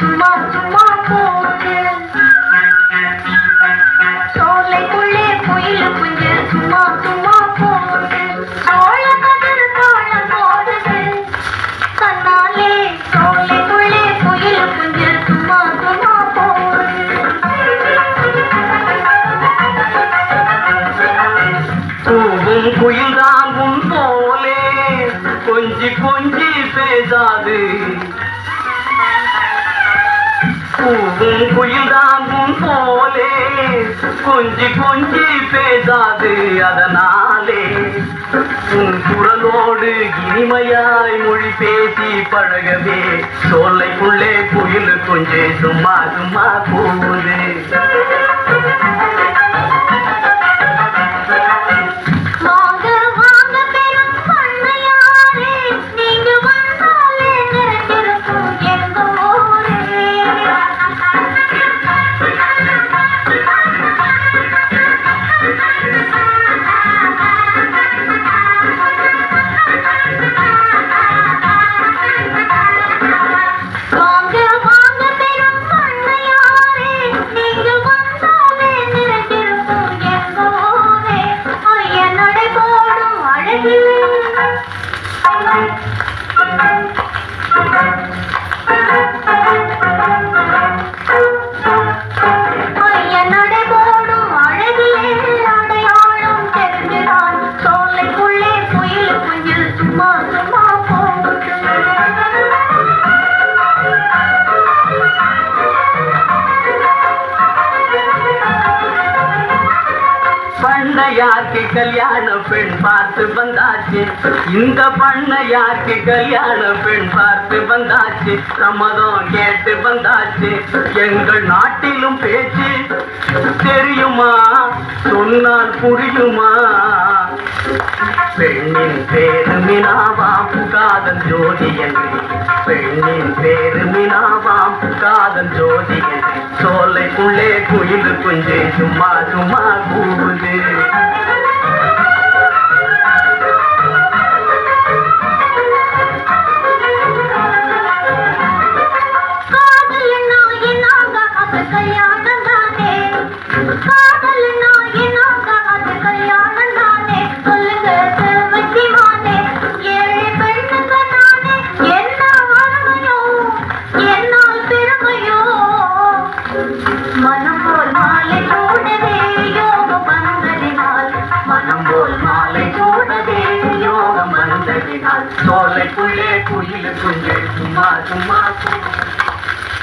சும்மா சும்மா போகுது. சோலைக்குள்ளே குயில் குஞ்சு சும்மா சும்மா போகுது. சோழ கதிர் தாளம் போடுது கண்ணாலே. சோலைக்குள்ளே குயில் குஞ்சு சும்மா சும்மா போகுது. பூவும் குயில் தாங்கும் போலே கொஞ்சி கொஞ்சி பேசாது. பூவும் குயில் தாங்கும் போலே கொஞ்சி கொஞ்சி பேசாது. அதனாலே உன் குரலோடு இனிமையாய் மொழி பேசி பழகவே சோலைக்குள்ளே குயில் கொஞ்சே சும்மா சும்மா போகுது. பண்ணையாருக்கு கல்யாண பெண் பார்த்து வந்தாச்சு. இந்த பண்ணையாருக்கு கல்யாண பெண் பார்த்து வந்தாச்சு. சம்மதம் கேட்டு வந்தாச்சு. எங்கள் நாட்டிலும் பேச்சு தெரியுமா? சொன்னால் புரியுமா? பெண்ணின் பேரு மினாவாம் காதல் ஜோதி என்று. பெண்ணின் பேரு மினாவாம் காதல் ஜோதி என்று. சோலைக்குள்ளே குயில் குஞ்சு சும்மா சும்மா கூவுது. சோலைக்குள்ளே குயில் குஞ்சு சும்மா சும்மா